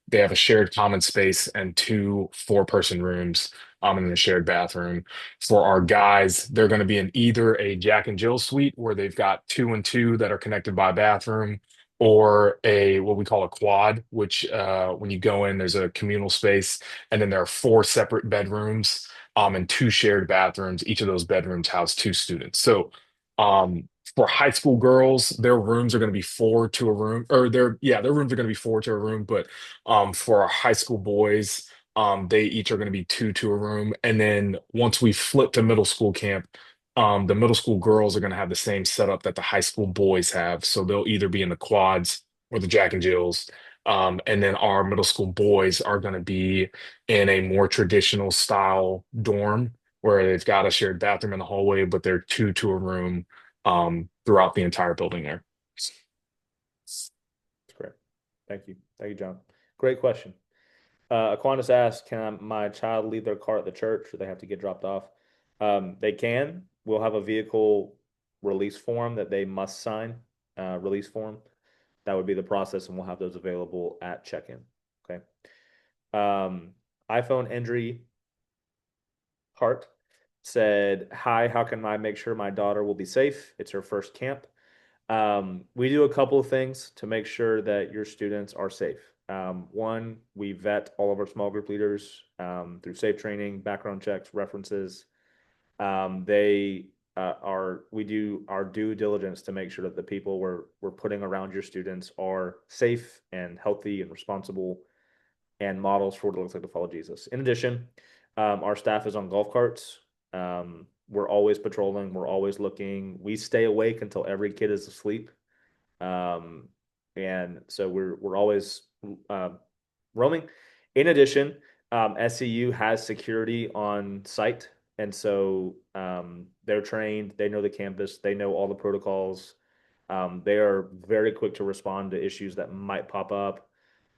they have a shared common space and 2 4-person rooms, and then a shared bathroom. For our guys, they're going to be in either a Jack and Jill suite where they've got 2 and 2 that are connected by a bathroom, or a what we call a quad, which when you go in, there's a communal space, and then there are 4 separate bedrooms and 2 shared bathrooms. Each of those bedrooms house 2 students. So, for high school girls, their rooms are going to be 4 to a room, or their rooms are going to be 4 to a room. But for our high school boys, they each are going to be 2 to a room. And then once we flip to middle school camp, the middle school girls are going to have the same setup that the high school boys have. So they'll either be in the quads or the Jack and Jills. And then our middle school boys are going to be in a more traditional style dorm where they've got a shared bathroom in the hallway, but they're 2 to a room throughout the entire building there. That's great. Thank you. Thank you, John. Great question. Aquinas asked, can my child leave their car at the church or they have to get dropped off? They can. We'll have a vehicle release form that they must sign, release form. That would be the process, and we'll have those available at check-in. Okay. iPhone Endry Hart said, "Hi, how can I make sure my daughter will be safe? It's her first camp." We do a couple of things to make sure that your students are safe. One, we vet all of our small group leaders through safe training, background checks, references. We do our due diligence to make sure that the people we're putting around your students are safe and healthy and responsible and models for what it looks like to follow Jesus. In addition, our staff is on golf carts. We're always patrolling. We're always looking. We stay awake until every kid is asleep. And so we're always roaming. In addition, SCU has security on site, and so they're trained. They know the campus. They know all the protocols. They are very quick to respond to issues that might pop up,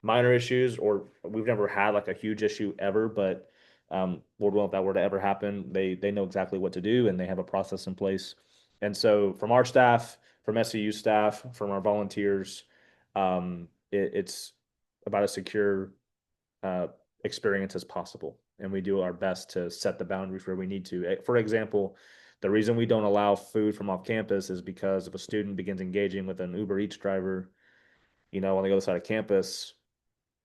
minor issues, or we've never had like a huge issue ever, but Lord willing, if that were to ever happen, they know exactly what to do and they have a process in place. And so from our staff, from SCU staff, from our volunteers, it's about as secure experience as possible. And we do our best to set the boundaries where we need to. For example, the reason we don't allow food from off campus is because if a student begins engaging with an Uber Eats driver, on the other side of campus,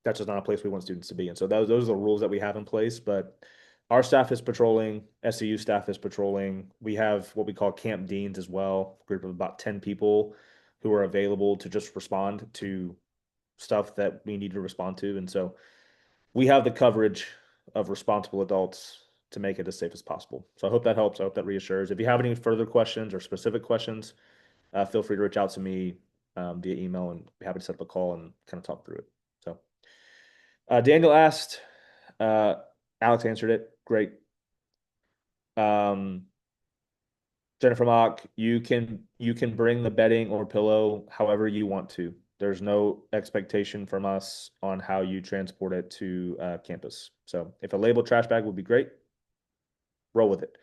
that's just not a place we want students to be. And so those are the rules that we have in place. But our staff is patrolling, SCU staff is patrolling. We have what we call camp deans as well, a group of about 10 people who are available to just respond to stuff that we need to respond to. And so we have the coverage of responsible adults to make it as safe as possible. So I hope that helps. I hope that reassures. If you have any further questions or specific questions, feel free to reach out to me via email, and be happy to set up a call and kind of talk through it. So Daniel asked, Alex answered it. Great. Jennifer Mock, you can bring the bedding or pillow however you want to. There's no expectation from us on how you transport it to campus. So if a labeled trash bag would be great, roll with it.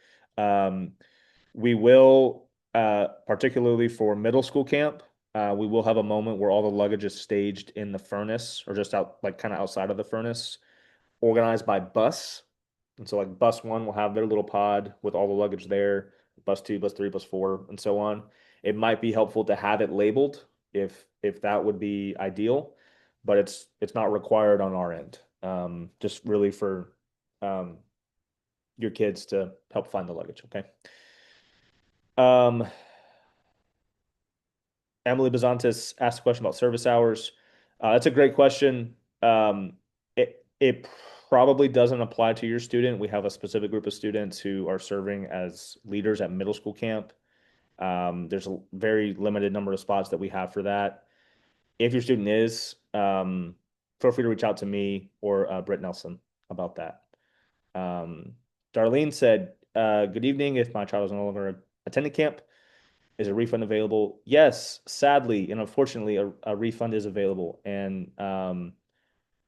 We will, particularly for middle school camp, we will have a moment where all the luggage is staged in the furnace or just out, like kind of outside of the furnace, organized by bus. And so, like, bus one will have their little pod with all the luggage there, bus two, bus three, bus four, and so on. It might be helpful to have it labeled if that would be ideal, but it's not required on our end. Just really for um, your kids to help find the luggage. Okay. Um, Emily Bazantis asked a question about service hours. That's a great question. It probably doesn't apply to your student. We have a specific group of students who are serving as leaders at middle school camp. There's a very limited number of spots that we have for that. If your student is, feel free to reach out to me or Britt Nelson about that. Darlene said, "Good evening. If my child is no longer attending camp, is a refund available?" Yes, sadly and unfortunately, a refund is available, and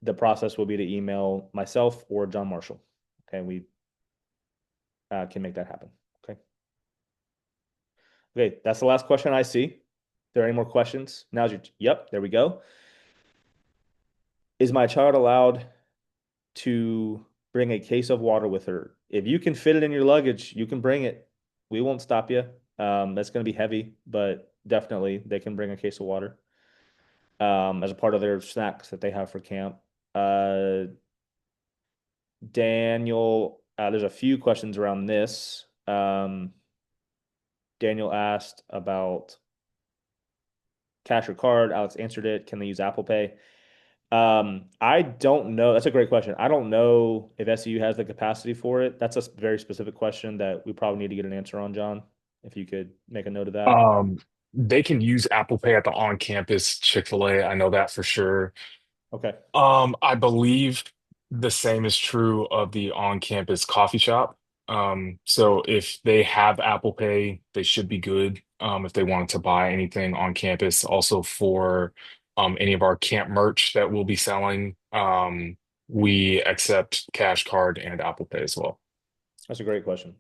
the process will be to email myself or John Marshall. Okay, we can make that happen. Okay. Okay, that's the last question I see. There any more questions? Now's your, yep, there we go. Is my child allowed to bring a case of water with her? If you can fit it in your luggage, you can bring it. We won't stop you. That's going to be heavy, but definitely they can bring a case of water as a part of their snacks that they have for camp. Daniel, there's a few questions around this. Daniel asked about cash or card. Alex answered it. Can they use Apple Pay? I don't know. That's a great question. I don't know if SEU has the capacity for it. That's a very specific question that we probably need to get an answer on, John. If you could make a note of that. They can use Apple Pay at the on-campus Chick-fil-A. I know that for sure. Okay. I believe the same is true of the on-campus coffee shop. So if they have Apple Pay, they should be good. If they wanted to buy anything on campus, also for any of our camp merch that we'll be selling, we accept Cash Card and Apple Pay as well. That's a great question.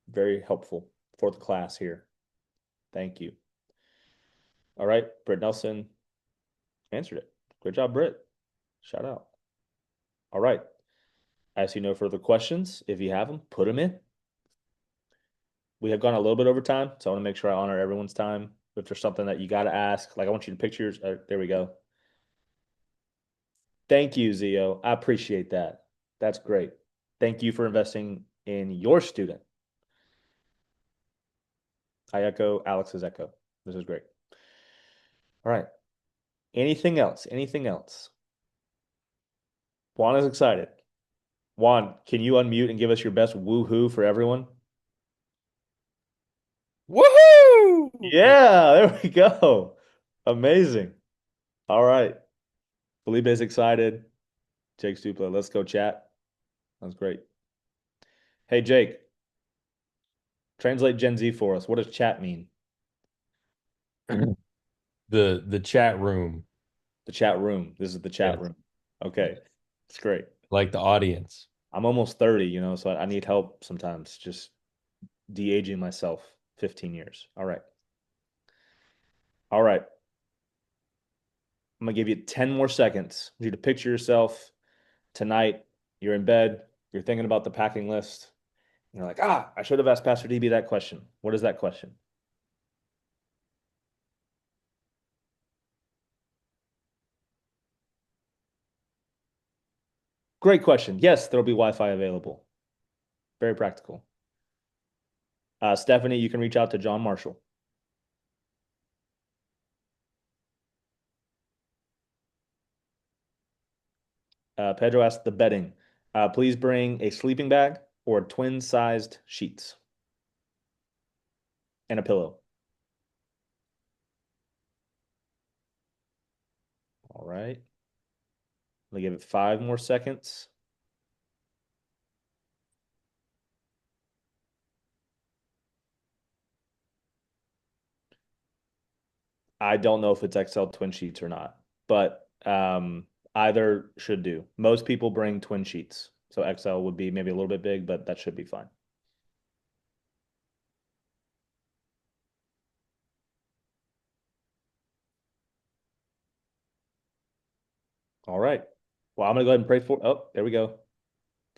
Very helpful for the class here. Thank you. All right. Britt Nelson answered it. Great job, Britt. Shout out. All right. I see no further questions. If you have them, put them in. We have gone a little bit over time, so I want to make sure I honor everyone's time. If there's something that you got to ask, like I want you to picture yours. There we go. Thank you, Zio. I appreciate that. That's great. Thank you for investing in your student. I echo Alex's echo. This is great. All right. Anything else? Anything else? Juan is excited. Juan, can you unmute and give us your best woohoo for everyone? Woohoo! Yeah, there we go. Amazing. All right. Felipe is excited. Jake Stupla, let's go chat. That's great. Hey, Jake, translate Gen Z for us. What does chat mean? The chat room, The chat room. This is the chat Yes. room. Okay. It's great. like the audience. I'm almost 30, so I need help sometimes. Just de-aging myself 15 years. All right. All right. I'm gonna give you 10 more seconds. I need you to picture yourself tonight. You're in bed. You're thinking about the packing list. You're like, I should have asked Pastor DB that question. What is that question? Great question. Yes, there'll be Wi-Fi available. Very practical. Stephanie, you can reach out to John Marshall. Pedro asked the bedding. Please bring a sleeping bag or twin-sized sheets and a pillow. All right. Let me give it 5 more seconds. I don't know if it's XL twin sheets or not, but either should do. Most people bring twin sheets, so XL would be maybe a little bit big, but that should be fine. All right. Well, I'm gonna go ahead and pray for. Oh, there we go.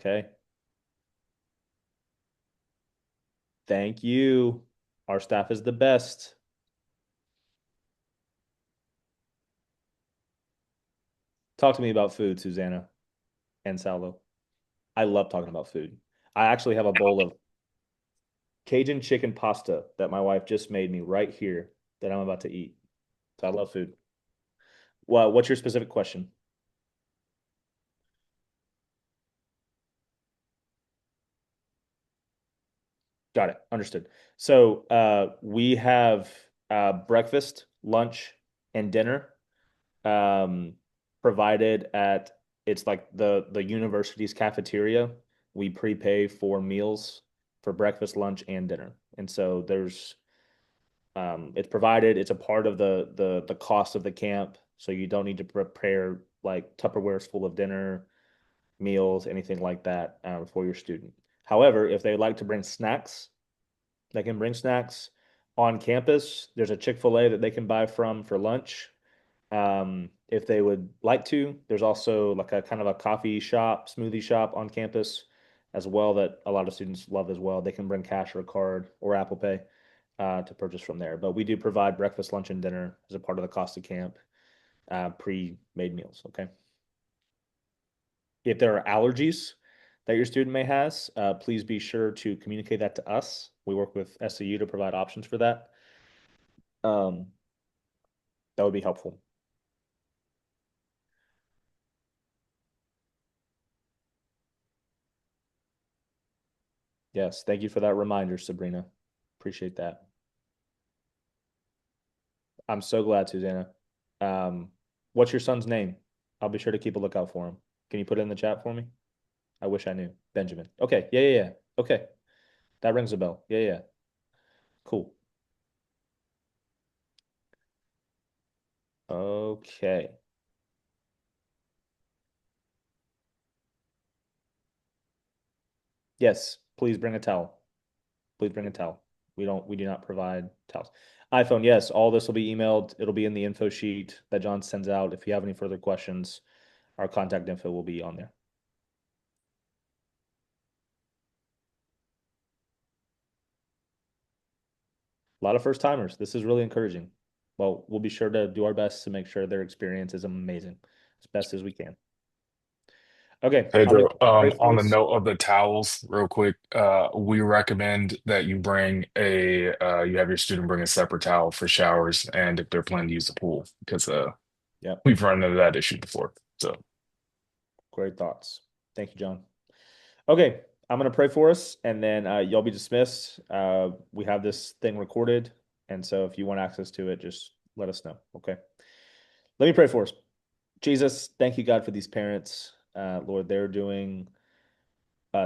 Okay. Thank you. Our staff is the best. Talk to me about food, Susanna and Salvo. I love talking about food. I actually have a bowl of Cajun chicken pasta that my wife just made me right here that I'm about to eat. So I love food. Well, what's your specific question? Got it. Understood. So we have breakfast, lunch, and dinner provided at it's like the university's cafeteria. We prepay for meals for breakfast, lunch, and dinner. And so there's it's provided, it's a part of the cost of the camp. So you don't need to prepare like Tupperwares full of dinner, meals, anything like that for your student. However, if they like to bring snacks, they can bring snacks on campus. There's a Chick-fil-A that they can buy from for lunch. If they would like to, there's also like a kind of a coffee shop, smoothie shop on campus as well that a lot of students love as well. They can bring cash or a card or Apple Pay to purchase from there. But we do provide breakfast, lunch, and dinner as a part of the cost of camp, pre-made meals. Okay. If there are allergies that your student may has, please be sure to communicate that to us. We work with SCU to provide options for that. That would be helpful. Yes, thank you for that reminder, Sabrina. Appreciate that. I'm so glad, Susanna. What's your son's name? I'll be sure to keep a lookout for him. Can you put it in the chat for me? I wish I knew. Benjamin. Okay. Yeah. Okay. That rings a bell. Yeah. Cool. Okay. Yes, please bring a towel. Please bring a towel. We do not provide towels. iPhone, yes, all this will be emailed. It'll be in the info sheet that John sends out. If you have any further questions, our contact info will be on there. A lot of first timers. This is really encouraging. Well, we'll be sure to do our best to make sure their experience is amazing as best as we can. Okay. Pedro, pray for on the us. note of the towels, real quick, we recommend that you bring you have your student bring a separate towel for showers and if they're planning to use the pool, because Yep. we've run into that issue before. So Great thoughts. Thank you, John. Okay, I'm gonna pray for us, and then y'all be dismissed. We have this thing recorded, and so if you want access to it, just let us know. Okay. Let me pray for us. Jesus, thank you, God, for these parents. Lord, they're doing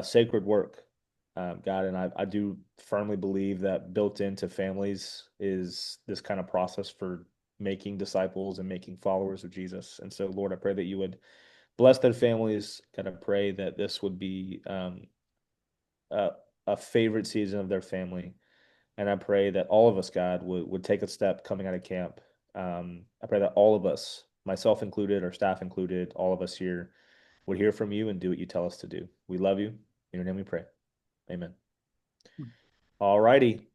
sacred work, God, and I do firmly believe that built into families is this kind of process for making disciples and making followers of Jesus. And so, Lord, I pray that you would bless their families. God, I pray that this would be a, a favorite season of their family. And I pray that all of us, God, would take a step coming out of camp. I pray that all of us, myself included, our staff included, all of us here would hear from you and do what you tell us to do. We love you. In your name we pray. Amen. All righty.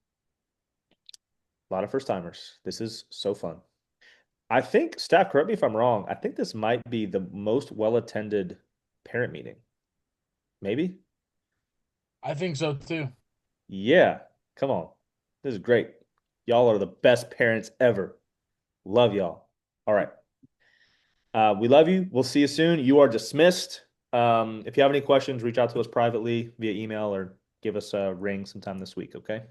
A lot of first timers. This is so fun. I think, staff, correct me if I'm wrong. I think this might be the most well-attended parent meeting. Maybe? I think so too. Yeah. Come on. This is great. Y'all are the best parents ever. Love y'all. All right. We love you. We'll see you soon. You are dismissed. If you have any questions, reach out to us privately via email or give us a ring sometime this week, okay?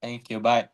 Thank you. Bye.